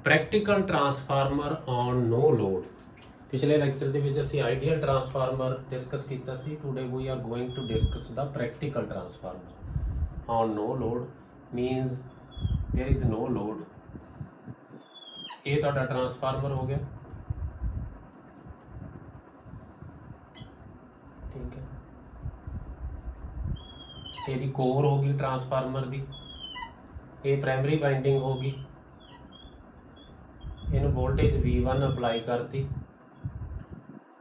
Practical transformer on no load. ਪਿਛਲੇ lecture ਦੇ ਵਿੱਚ ਅਸੀਂ ਆਈਡੀਅਲ ਟਰਾਂਸਫਾਰਮਰ ਡਿਸਕਸ ਕੀਤਾ ਸੀ। Today we are going to discuss the practical transformer on no load means there is no load. ਇਹ ਤੁਹਾਡਾ transformer ਹੋ ਗਿਆ, ਠੀਕ ਹੈ। ਇਹਦੀ ਕੋਰ ਹੋ ਗਈ ਟਰਾਂਸਫਾਰਮਰ ਦੀ, ਇਹ ਪ੍ਰਾਇਮਰੀ ਵਾइंडिंग ਹੋ ਗਈ। ਇਹਨੂੰ ਵੋਲਟੇਜ V1 ਅਪਲਾਈ ਕਰਤੀ,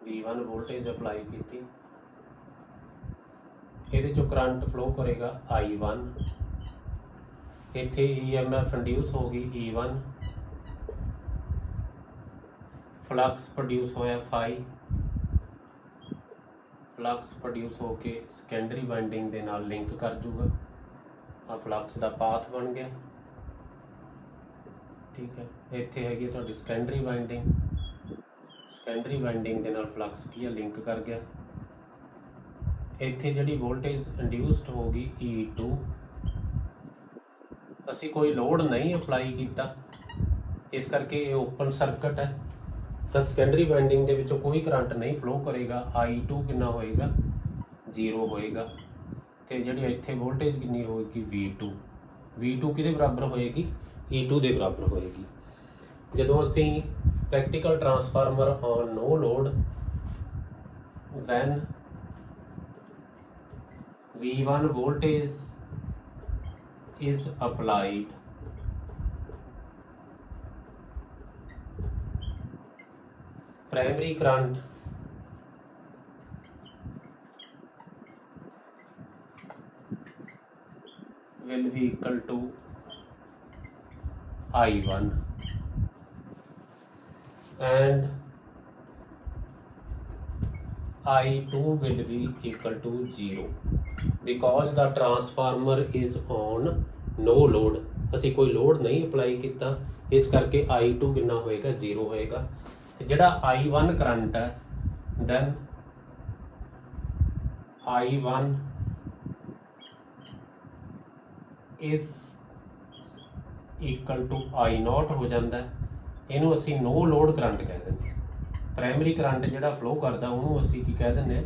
V1 ਵੋਲਟੇਜ ਅਪਲਾਈ ਕੀਤੀ। ਇਹਦੇ ਚੋਂ ਕਰੰਟ ਫਲੋ ਕਰੇਗਾ I1। ਇੱਥੇ EMF ਇੰਡਿਊਸ ਹੋ ਗਈ E1। ਫਲਕਸ ਪ੍ਰੋਡਿਊਸ ਹੋਇਆ φ। ਫਲਕਸ ਪ੍ਰੋਡਿਊਸ ਹੋ ਕੇ ਸੈਕੰਡਰੀ ਵਾइंडिंग ਦੇ ਨਾਲ ਲਿੰਕ ਕਰ ਜੂਗਾ। ਆ ਫਲਕਸ ਦਾ ਪਾਥ ਬਣ ਗਿਆ, ਠੀਕ ਹੈ। ਇੱਥੇ ਹੈਗੀ ਤੁਹਾਡੀ ਸੈਕੰਡਰੀ ਵਾइंडिंग, ਸੈਕੰਡਰੀ ਵਾइंडिंग ਦੇ ਨਾਲ ਫਲਕਸ ਕੀ ਹੈ ਲਿੰਕ ਕਰ ਗਿਆ। ਇੱਥੇ ਜਿਹੜੀ ਵੋਲਟੇਜ ਇੰਡਿਊਸਡ ਹੋ ਗਈ E2। ਅਸੀਂ ਕੋਈ ਲੋਡ ਨਹੀਂ ਅਪਲਾਈ ਕੀਤਾ, ਇਸ ਕਰਕੇ ਇਹ ਓਪਨ ਸਰਕਟ ਹੈ, ਤਾਂ ਸੈਕੰਡਰੀ ਵਾइंडिंग ਦੇ ਵਿੱਚੋਂ ਕੋਈ ਕਰੰਟ ਨਹੀਂ ਫਲੋ ਕਰੇਗਾ। I2 ਕਿੰਨਾ ਹੋਏਗਾ, 0 ਹੋਏਗਾ। ਤੇ ਜਿਹੜੀ ਇੱਥੇ ਵੋਲਟੇਜ ਕਿੰਨੀ ਹੋਏਗੀ, V2। V2 ਕਿਹਦੇ ਬਰਾਬਰ ਹੋਏਗੀ, E2 ਦੇ ਬਰਾਬਰ ਹੋਏਗੀ। ਜਦੋਂ ਅਸੀਂ practical transformer on no load when V1 voltage is applied, primary current will be equal to I1 and I2 will be equal to 0 because the transformer is on no load। ਅਸੀਂ ਕੋਈ load ਨਹੀਂ apply ਕੀਤਾ, ਇਸ ਕਰਕੇ I2 ਕਿੰਨਾ ਹੋਏਗਾ, 0 ਹੋਏਗਾ। ਤੇ ਜਿਹੜਾ I1 ਕਰੰਟ ਹੈ, then I1 is equal to I0 ਹੋ ਜਾਂਦਾ। ਇਹਨੂੰ ਅਸੀਂ ਨੋ ਲੋਡ ਕਰੰਟ ਕਹਿ ਦਿੰਦੇ ਹਾਂ। ਪ੍ਰਾਇਮਰੀ ਕਰੰਟ ਜਿਹੜਾ ਫਲੋ ਕਰਦਾ ਉਹਨੂੰ ਅਸੀਂ ਕੀ ਕਹਿ ਦਿੰਦੇ ਹਾਂ,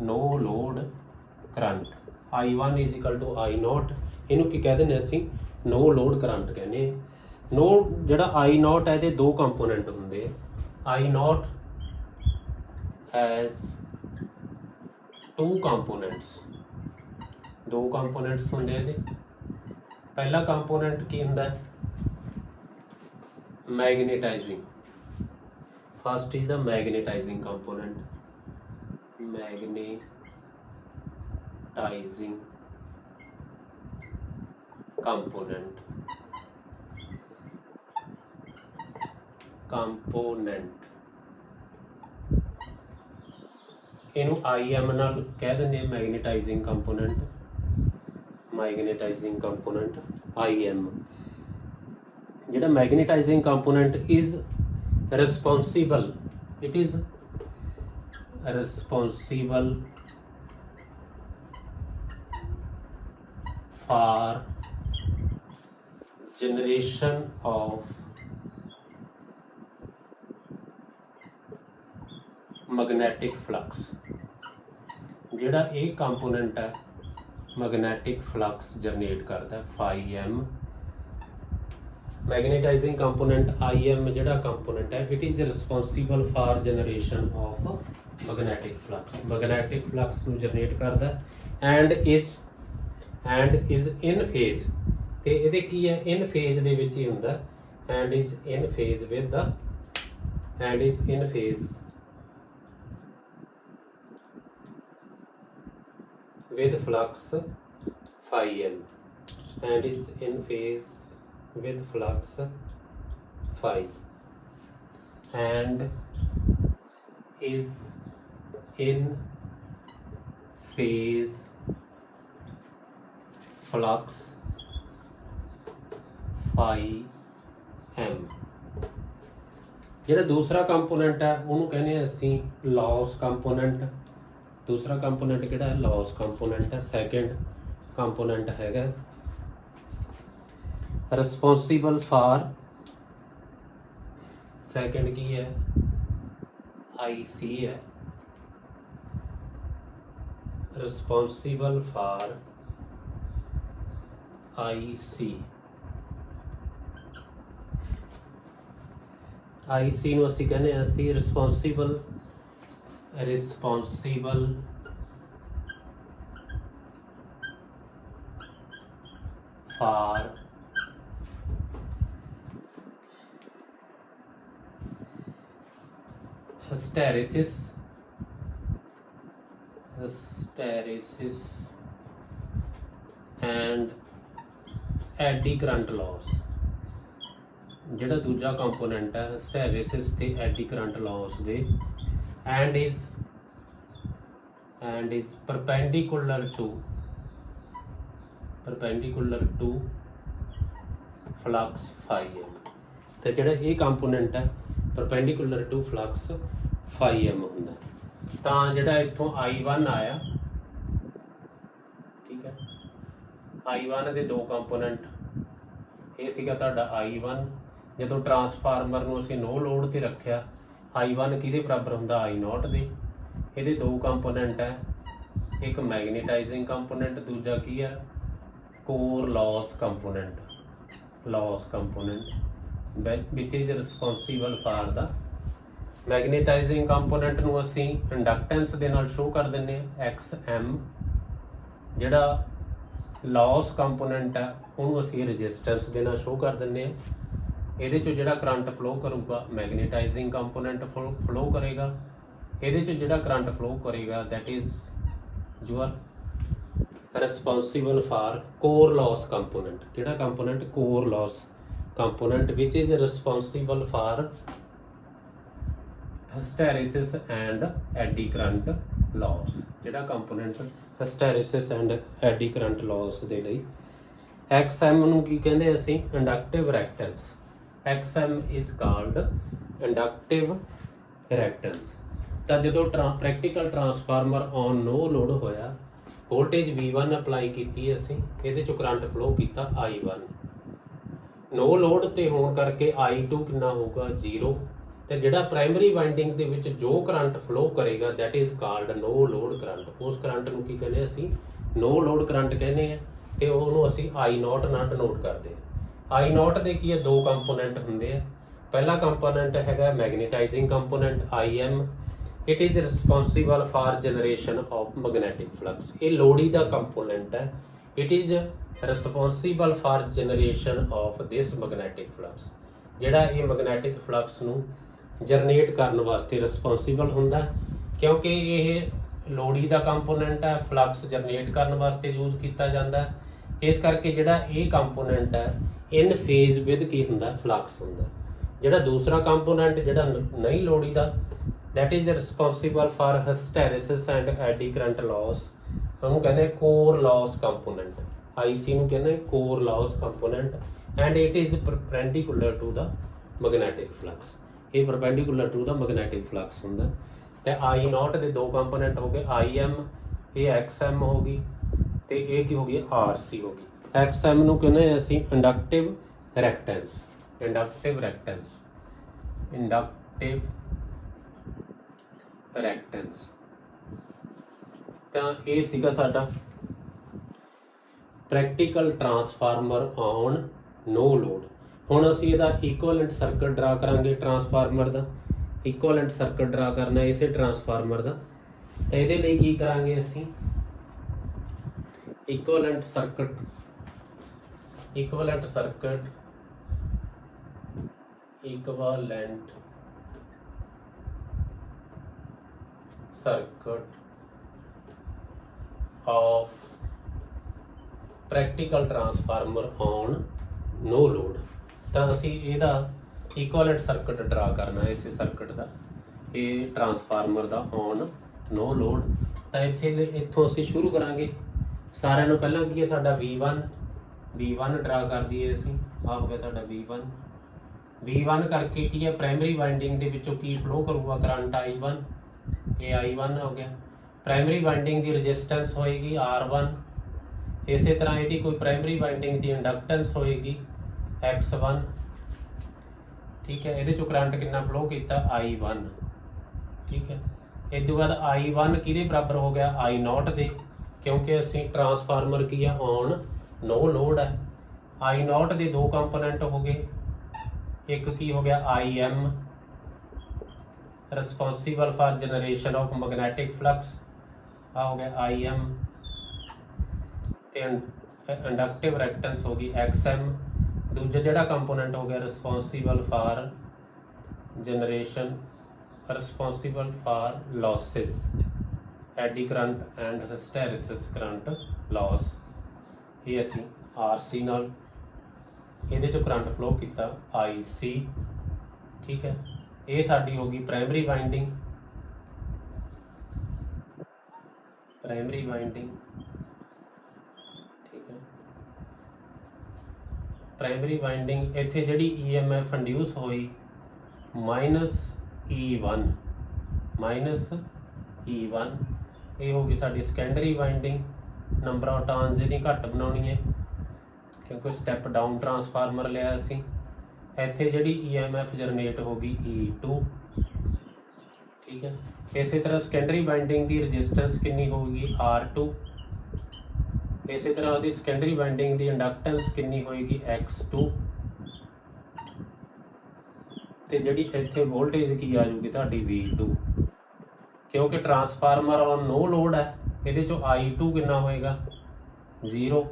no load current. I1 is equal to I0, ਇਹਨੂੰ ਕੀ ਕਹਿ ਦਿੰਦੇ ਹਾਂ ਅਸੀਂ, ਨੋ ਲੋਡ ਕਰੰਟ ਕਹਿੰਦੇ ਹਾਂ। ਨੋ ਜਿਹੜਾ I0 ਹੈ ਇਹਦੇ ਦੋ ਕੰਪੋਨੈਂਟ ਹੁੰਦੇ ਆ। I0 has two components, ਦੋ ਕੰਪੋਨੈਂਟਸ ਹੁੰਦੇ ਆ ਇਹਦੇ। ਪਹਿਲਾ ਕੰਪੋਨੈਂਟ ਕੀ ਹੁੰਦਾ, ਮੈਗਨੇਟਾਈਜ਼ਿੰਗ। First is the magnetizing component, magnetizing component, ਇਹਨੂੰ IM ਨਾਲ ਕਹਿ ਦਿੰਦੇ ਆ, magnetising component, magnetising component IM। ਜਿਹੜਾ magnetising component is responsible, it is responsible for generation of magnetic flux। ਜਿਹੜਾ ਇਹ ਕੰਪੋਨੈਂਟ ਹੈ ਮੈਗਨੈਟਿਕ ਫਲਕਸ ਜਨਰੇਟ ਕਰਦਾ φm। मैग्नेटाइजिंग कंपोनेंट IM ਜਿਹੜਾ ਕੰਪੋਨੈਂਟ ਹੈ, it is responsible for generation of magnetic flux. Magnetic flux ਨੂੰ generate ਕਰਦਾ and is in phase. ਤੇ ਇਹਦੇ ਕੀ ਹੈ, ਇਨ ਫੇਜ਼ ਦੇ ਵਿੱਚ ਹੀ ਹੁੰਦਾ, and is in phase with the end is in phase with flux φm and is in phase with flux phi and is in phase flux phi m। ਜਿਹੜਾ ਦੂਸਰਾ component ਹੈ ਉਹਨੂੰ ਕਹਿੰਦੇ ਆ ਅਸੀਂ ਲੌਸ ਕੰਪੋਨੈਂਟ। ਦੂਸਰਾ ਕੰਪੋਨੈਂਟ ਕਿਹੜਾ ਹੈ, ਲੌਸ ਕੰਪੋਨੈਂਟ ਹੈ। ਸੈਕਿੰਡ ਕੰਪੋਨੈਂਟ ਹੈਗਾ ਰਿਸਪੌਂਸੀਬਲ ਫਾਰ सेकंड की है IC है, रिस्पॉन्सिबल फॉर IC ਨੂੰ ਅਸੀਂ ਕਹਿੰਦੇ ਹਾਂ ਅਸੀਂ responsible for hysteresis and eddy current loss। ਜਿਹੜਾ ਦੂਜਾ ਕੰਪੋਨੈਂਟ ਹੈ ਹਿਸਟੈਰਿਸਿਸ ਤੇ ਐਡੀ ਕਰੰਟ ਲਾਸ ਦੇ and is perpendicular to flux phi m। ਤੇ ਜਿਹੜਾ ਇਹ ਕੰਪੋਨੈਂਟ ਹੈ perpendicular to flux phi m ਹੁੰਦਾ। ਤਾਂ ਜਿਹੜਾ ਇੱਥੋਂ I1 ਆਇਆ, ਠੀਕ ਹੈ, I1 ਦੇ ਦੋ ਕੰਪੋਨੈਂਟ, ਇਹ ਸੀਗਾ ਤੁਹਾਡਾ I1। ਜਦੋਂ ਟਰਾਂਸਫਾਰਮਰ ਨੂੰ ਅਸੀਂ ਨੋ ਲੋਡ ਤੇ ਰੱਖਿਆ, I1 ਕਿਹਦੇ ਬਰਾਬਰ ਹੁੰਦਾ I0 ਦੇ। ਇਹਦੇ ਦੋ ਕੰਪੋਨੈਂਟ ਹੈ, ਇੱਕ ਮੈਗਨੀਟਾਈਜ਼ਿੰਗ ਕੰਪੋਨੈਂਟ, ਦੂਜਾ ਕੀ ਹੈ core loss component which is responsible for the magnetising component ਨੂੰ ਅਸੀਂ ਇੰਡਕਟੈਂਸ ਦੇ ਨਾਲ ਸ਼ੋ ਕਰ ਦਿੰਦੇ ਹਾਂ XM। ਜਿਹੜਾ ਲਾਸ ਕੰਪੋਨੈਂਟ ਹੈ ਉਹਨੂੰ ਅਸੀਂ ਰੈਜ਼ਿਸਟੈਂਸ ਦੇ ਨਾਲ ਸ਼ੋ ਕਰ ਦਿੰਦੇ ਹਾਂ। ਇਹਦੇ ਚੋਂ ਜਿਹੜਾ ਕਰੰਟ ਫਲੋ ਕਰੂਗਾ ਮੈਗਨੀਟਾਈਜ਼ਿੰਗ ਕੰਪੋਨੈਂਟ ਫਲੋ ਕਰੇਗਾ। ਇਹਦੇ ਚੋਂ ਜਿਹੜਾ ਕਰੰਟ ਫਲੋ ਕਰੇਗਾ that is your responsible for core loss component. ਕਿਹੜਾ ਕੰਪੋਨੈਂਟ ਕੋਰ ਲਾਸ ਕੰਪੋਨੈਂਟ ਵਿਚ is responsible for hysteresis and eddy current loss. ਜਿਹੜਾ component hysteresis and eddy current loss ਦੇ ਲਈ XM ਨੂੰ ਕੀ ਕਹਿੰਦੇ ਅਸੀਂ inductive reactance. XM is called inductive reactance। ਤਾਂ ਜਦੋਂ practical transformer on no load ਹੋਇਆ, ਵੋਲਟੇਜ V1 ਅਪਲਾਈ ਕੀਤੀ ਅਸੀਂ, ਇਹਦੇ ਚੋਂ ਕਰੰਟ ਫਲੋ ਕੀਤਾ I1। ਨੋ ਲੋਡ ਤੇ ਹੋਣ ਕਰਕੇ I2 ਕਿੰਨਾ ਹੋਊਗਾ 0। ਤੇ ਜਿਹੜਾ ਪ੍ਰਾਇਮਰੀ ਵਾਈਂਡਿੰਗ ਦੇ ਵਿੱਚ ਜੋ ਕਰੰਟ ਫਲੋ ਕਰੇਗਾ that is called no load current. ਉਸ ਕਰੰਟ ਨੂੰ ਕੀ ਕਹਿੰਦੇ ਅਸੀਂ ਨੋ ਲੋਡ ਕਰੰਟ ਕਹਿੰਦੇ ਆ, ਤੇ ਉਹਨੂੰ ਅਸੀਂ I0 ਨਾਲ ਡਿਨੋਟ ਕਰਦੇ ਹਾਂ। I0 ਦੇ ਕੀ ਹੈ ਦੋ ਕੰਪੋਨੈਂਟ ਹੁੰਦੇ ਆ। ਪਹਿਲਾ ਕੰਪੋਨੈਂਟ ਹੈਗਾ magnetising component IM। It is responsible for generation of magnetic flux. ਇਹ ਲੋੜੀ ਦਾ ਕੰਪੋਨੈਂਟ ਹੈ। It is responsible for generation of this magnetic flux. ਜਿਹੜਾ ਇਹ ਮੈਗਨੈਟਿਕ ਫਲਕਸ ਨੂੰ ਜਨਰੇਟ ਕਰਨ ਵਾਸਤੇ ਰਿਸਪੌਂਸੀਬਲ ਹੁੰਦਾ, ਕਿਉਂਕਿ ਇਹ ਲੋੜੀ ਦਾ ਕੰਪੋਨੈਂਟ ਹੈ, ਫਲਕਸ ਜਨਰੇਟ ਕਰਨ ਵਾਸਤੇ ਯੂਜ਼ ਕੀਤਾ ਜਾਂਦਾ। ਇਸ ਕਰਕੇ ਜਿਹੜਾ ਇਹ ਕੰਪੋਨੈਂਟ ਹੈ ਇਨ ਫੇਜ਼ ਵਿਦ ਕੀ ਹੁੰਦਾ ਫਲਕਸ ਹੁੰਦਾ। ਜਿਹੜਾ ਦੂਸਰਾ ਕੰਪੋਨੈਂਟ ਜਿਹੜਾ ਨਹੀਂ ਲੋੜੀ ਦਾ that is responsible for hysteresis and eddy current loss, ਉਹਨੂੰ ਕਹਿੰਦੇ ਕੋਰ ਲਾਸ ਕੰਪੋਨੈਂਟ। IC ਨੂੰ ਕਹਿੰਦੇ core loss component and it is perpendicular to the magnetic flux. ਇਹ perpendicular to the magnetic flux ਹੁੰਦਾ। ਤੇ I0 ਦੇ ਦੋ ਕੰਪੋਨੈਂਟ ਹੋ ਗਏ IM, ਇਹ XM ਹੋ ਗਈ, ਤੇ ਇਹ ਕੀ ਹੋ ਗਈ RC ਹੋ ਗਈ। XM ਨੂੰ ਕਹਿੰਦੇ ਅਸੀਂ ਇੰਡਕਟਿਵ ਰਿਐਕਟੈਂਸ। ਤਾਂ ਇਹ ਸੀਗਾ ਸਾਡਾ practical transformer on no load. ਹੁਣ ਅਸੀਂ ਇਹਦਾ ਇਕੁਇਵਲੈਂਟ ਸਰਕਟ ਡਰਾ ਕਰਾਂਗੇ। ਟਰਾਂਸਫਾਰਮਰ ਦਾ ਇਕੁਇਵਲੈਂਟ ਸਰਕਟ ਡਰਾ ਕਰਨਾ ਇਸੇ ਟਰਾਂਸਫਾਰਮਰ ਦਾ। ਤਾਂ ਇਹਦੇ ਲਈ ਕੀ ਕਰਾਂਗੇ ਅਸੀਂ equivalent circuit of practical transformer on no load। ਤਾਂ ਅਸੀਂ ਇਹਦਾ ਇਕੁਇਵਲੈਂਟ ਸਰਕਟ ਡਰਾ ਕਰਨਾ ਇਸੇ ਸਰਕਟ ਦਾ, ਇਹ ਟਰਾਂਸਫਾਰਮਰ ਦਾ ਔਨ ਨੋ ਲੋਡ। ਤਾਂ ਇੱਥੋਂ ਅਸੀਂ ਸ਼ੁਰੂ ਕਰਾਂਗੇ। ਸਾਰਿਆਂ ਨੂੰ ਪਹਿਲਾਂ ਕੀ ਹੈ ਸਾਡਾ V1 ਡਰਾ ਕਰ ਦਈਏ ਅਸੀਂ। ਆਹ ਹੋ ਗਿਆ ਤੁਹਾਡਾ V1 ਕਰਕੇ ਕੀ ਹੈ ਪ੍ਰਾਇਮਰੀ ਵਾਈਂਡਿੰਗ ਦੇ ਵਿੱਚੋਂ ਕੀ ਫਲੋ ਕਰੂਗਾ ਕਰੰਟ I1। ਇਹ I1 ਹੋ ਗਿਆ। ਪ੍ਰਾਇਮਰੀ ਵਾਈਂਡਿੰਗ ਦੀ ਰੈਜ਼ਿਸਟੈਂਸ ਹੋਏਗੀ R1। ਇਸੇ ਤਰ੍ਹਾਂ ਇਹਦੀ ਕੋਈ ਪ੍ਰਾਇਮਰੀ ਵਾਈਂਡਿੰਗ ਦੀ ਇੰਡਕਟੈਂਸ ਹੋਏਗੀ X1। ठीक है। ये करंट कितना फ्लो किया I1, ठीक है। इस तो बाद I1 किहदे बराबर हो गया I0 दे, क्योंकि असी ट्रांसफार्मर की है ऑन नो लोड है। I0 के दो कंपोनेंट हो गए, एक की हो गया IM responsible for generation of magnetic flux, आ हो गया IM, तो इंडक्टिव रिएक्टेंस हो गई XM। दूजा जिहड़ा कंपोनेंट हो गया responsible for generation, responsible for losses, eddy current and hysteresis current loss, ये असी RC नाल ये करंट फ्लो किया IC, ठीक है। ये साडी हो गई प्राइमरी वाइंडिंग, प्राइमरी वाइंडिंग, ठीक है। प्राइमरी वाइंडिंग इत्थे जिहड़ी EMF इंड्यूस हुई -E1, ये होगी साडी secondary winding. Number of turns इहदी घट बनाउणी है क्योंकि स्टैप डाउन ट्रांसफार्मर लिया असी। इत्थे जिहड़ी EMF जनरेट होगी E2, ठीक है। इस तरह सैकेंडरी वाइंडिंग की रजिस्टेंस कितनी होगी R2, इस तरह उसकी सैकेंडरी वाइंडिंग की इंडक्टेंस कितनी होगी X2, तो जिहड़ी इत्थे वोल्टेज की आ जाऊगी तुहाडी V2, क्योंकि ट्रांसफार्मर ऑन नो लोड है। ये I2 कितना होएगा 0,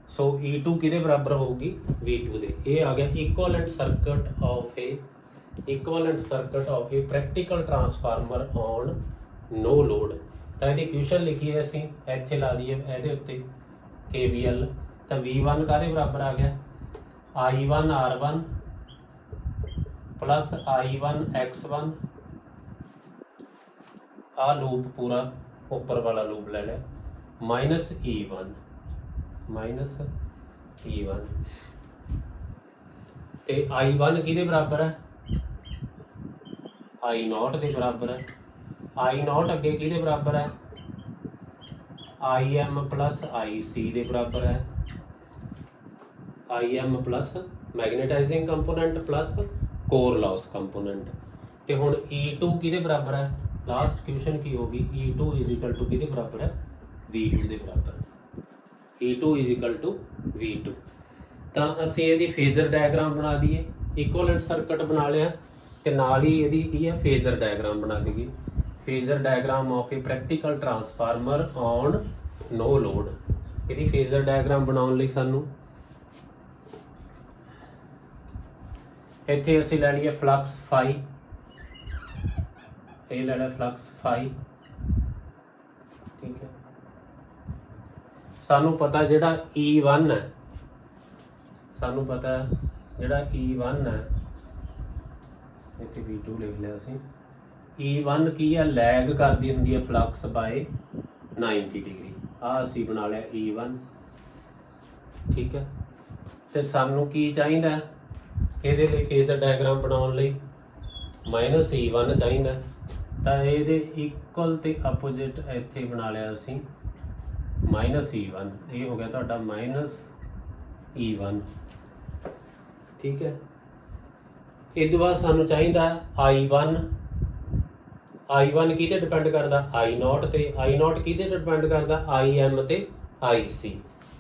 सो E2 किहदे बराबर होगी V2 दे। ये आ गया equivalent circuit of a practical transformer on no load. तो ये क्वेश्चन लिखी है असी इत्थे ला दीए ये उत्ते KVL, तो V1 काहदे बराबर आ गया I1 R1 plus I1 X1, आ लूप पूरा ऊपर वाला लूप ले लिया, माइनस E1 ते I1 किहदे बराबर है I0 के बराबर है। I0 अगे किहदे बराबर है IM प्लस IC के बराबर है। IM plus magnetising component plus core loss component. तो हुण E2 किहदे बराबर है, लास्ट क्वेश्चन की होगी E2 इज इक्वल टू किहदे बराबर है V2 के बराबर। E2 is equal to V2। तो असीं इहदी फेजर डायग्राम बना दीए, इक्विवेलेंट सर्किट बना लिया, तो नाल ही इहदी की है फेजर डायग्राम बना दीए। Phasor diagram of a practical transformer on no load. इहदी फेजर डायग्राम बनाउण लई सानूं इत्थे असीं लै लईए फ्लक्स फाई, ये ले लिया फ्लक्स फाई, ठीक है। सानू पता जिहड़ा E1 है, सानू पता जिहड़ा E1 है, इत्थे V2 लिख लिया असीं। E1 की है लैग करदी हुंदी है फ्लक्स बाय 90 डिग्री, आ असीं बना लिया E1, ठीक है। तो सानू की चाहिदा इहदे लई फेजर डायग्राम बनाउण लई -E1 चाहिदा, तो ये इक्वल तो अपोजिट इत्थे बना लिया असीं -E1, ये हो गया तुहाडा -E1, ठीक है। इस तो बाद सानू चाहिदा I1 किहते डिपेंड करदा I0 ते, I0 किहते डिपेंड करदा IM ते IC।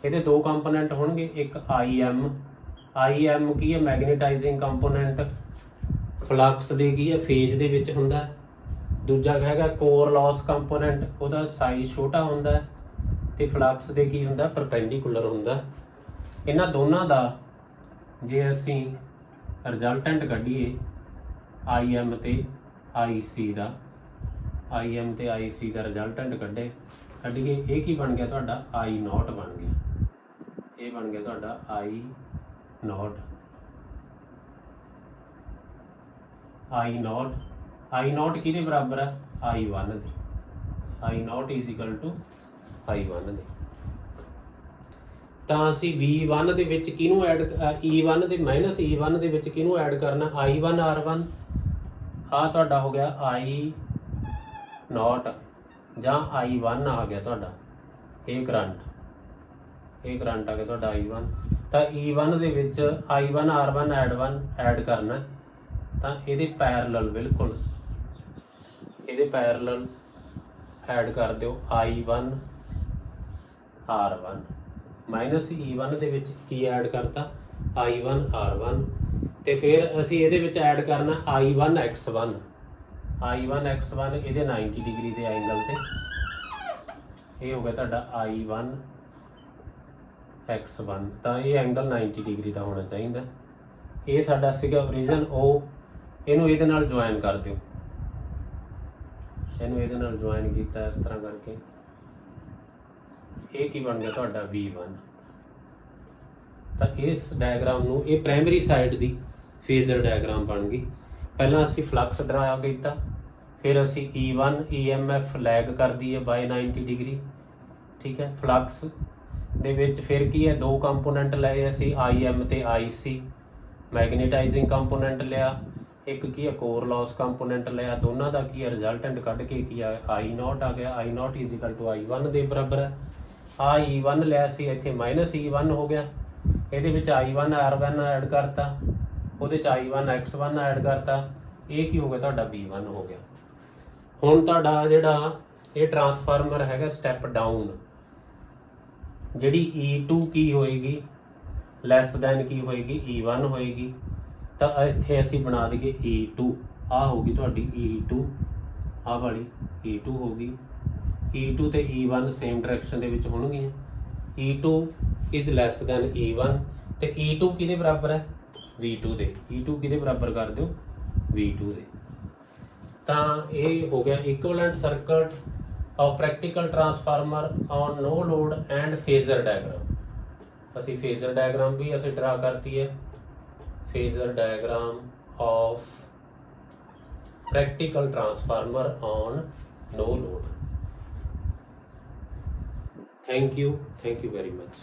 ये दो कंपोनेंट होणगे, एक IM की है मैग्नेटाइजिंग कंपोनेंट, फ्लक्स दे की है फेज दे विच हुंदा। दूजा हैगा कोर लॉस कंपोनेंट, उसका साइज छोटा हुंदा ते फ्लक्स दे की हुंदा परपेंडिकुलर हुंदा। इन्हां दोनों का जे असीं रिजल्टेंट कढीए IM ते IC का, IM ते IC का रिजल्टेंट कढीए, ये की बन गया तुहाडा I0 बन गया, ये बन गया तुहाडा I0 किहदे बराबर है I1 दे, I0 is equal to I1 दे। तो असीं V1 दे विच किहनूं ऐड E1 दे -E1 दे विच किहनूं ऐड करना I1 R1, आ तुहाडा हो गया I0 जां I1 आ गया तुहाडा, ये करंट आ गया तुहाडा I1। तो E1 दे विच I1 R1 ऐड करना, ਤਾਂ ਇਹਦੇ ਪੈਰਲਲ ਬਿਲਕੁਲ ਇਹਦੇ ਪੈਰਲਲ ਐਡ ਕਰ ਦਿਓ I1 R1 ਮਾਈਨਸ E1 ਦੇ ਵਿੱਚ ਕੀ ਐਡ ਕਰਤਾ I1 R1 ਤੇ ਫਿਰ ਅਸੀਂ ਇਹਦੇ ਵਿੱਚ ਐਡ ਕਰਨਾ I1 X1 ਇਹਦੇ 90 ਡਿਗਰੀ ਦੇ ਐਂਗਲ ਤੇ ਇਹ ਹੋ ਗਿਆ ਤੁਹਾਡਾ I1 X1 ਤਾਂ ਇਹ ਐਂਗਲ 90 ਡਿਗਰੀ ਦਾ ਹੋਣਾ ਚਾਹੀਦਾ। ਇਹ ਸਾਡਾ ਸੀਗਾ ਓਰੀਜਨ O, ਇਹਨੂੰ ਇਹਦੇ ਨਾਲ ਜੁਆਇਨ ਕਰ ਦਿਓ, ਇਹਨੂੰ ਇਹਦੇ ਨਾਲ ਜੁਆਇਨ ਕੀਤਾ ਇਸ ਤਰ੍ਹਾਂ ਕਰਕੇ ਇਹ ਕੀ ਬਣ ਗਿਆ ਤੁਹਾਡਾ V1। ਤਾਂ ਇਸ ਡਾਇਗਰਾਮ ਨੂੰ ਇਹ ਪ੍ਰਾਇਮਰੀ ਸਾਈਡ ਦੀ ਫੇਜ਼ਰ ਡਾਇਗਰਾਮ ਬਣ ਗਈ। ਪਹਿਲਾਂ ਅਸੀਂ ਫਲਕਸ ਡਰਾ ਕੀਤਾ, ਫਿਰ ਅਸੀਂ E1 EMF ਲੈਗ ਕਰਦੀ ਹੈ ਬਾਈ 90 ਡਿਗਰੀ, ਠੀਕ ਹੈ। ਫਲਕਸ ਦੇ ਵਿੱਚ ਫਿਰ ਕੀ ਹੈ, ਦੋ ਕੰਪੋਨੈਂਟ ਲਏ ਅਸੀਂ IM ਤੇ IC, ਮੈਗਨੇਟਾਈਜ਼ਿੰਗ ਕੰਪੋਨੈਂਟ ਲਿਆ, ਇੱਕ ਕੀ ਹੈ ਕੋਰ ਲਾਸ ਕੰਪੋਨੈਂਟ ਲਿਆ, ਦੋਨਾਂ ਦਾ ਕੀ ਹੈ ਰਿਜ਼ਲਟੈਂਟ ਕੱਢ ਕੇ ਕੀ ਆ I0 ਆ ਗਿਆ। I0 I1 ਦੇ ਬਰਾਬਰ ਹੈ। ਆ E1 ਲਿਆ ਸੀ, ਇੱਥੇ ਮਾਈਨਸ E1 ਹੋ ਗਿਆ, ਇਹਦੇ ਵਿੱਚ I1 R1 ਐਡ ਕਰਤਾ, ਉਹਦੇ 'ਚ I1 X1 ਐਡ ਕਰਤਾ, ਇਹ ਕੀ ਹੋ ਗਿਆ ਤੁਹਾਡਾ B1 ਹੋ ਗਿਆ। ਹੁਣ ਤੁਹਾਡਾ ਜਿਹੜਾ ਇਹ ਟਰਾਂਸਫਾਰਮਰ ਹੈਗਾ ਸਟੈਪ ਡਾਊਨ, ਜਿਹੜੀ E2 ਕੀ ਹੋਏਗੀ ਲੈਸ ਦੈਨ ਕੀ ਹੋਏਗੀ E1 ਹੋਏਗੀ, ਤਾਂ ਇੱਥੇ ਅਸੀਂ ਬਣਾ ਦਈਏ E2, ਆਹ ਹੋਊਗੀ ਤੁਹਾਡੀ E2, ਆਹ ਵਾਲੀ E2 ਹੋਊਗੀ। E2 ਤੇ E1 ਸੇਮ ਡਾਇਰੈਕਸ਼ਨ ਦੇ ਵਿੱਚ ਹੋਣਗੀਆਂ। E2 is less than E1 ਤੇ E2 ਕਿਹਦੇ ਬਰਾਬਰ ਹੈ V2 ਦੇ। E2 ਕਿਹਦੇ ਬਰਾਬਰ ਕਰ ਦਿਓ V2 ਦੇ। ਤਾਂ ਇਹ ਹੋ ਗਿਆ equivalent circuit of practical transformer on no load and phasor diagram. ਅਸੀਂ ਫੇਜ਼ਰ ਡਾਇਗਰਾਮ ਵੀ ਅਸੀਂ ਡਰਾ ਕਰਤੀ ਹੈ, phasor diagram of practical transformer on no load। Thank you very much।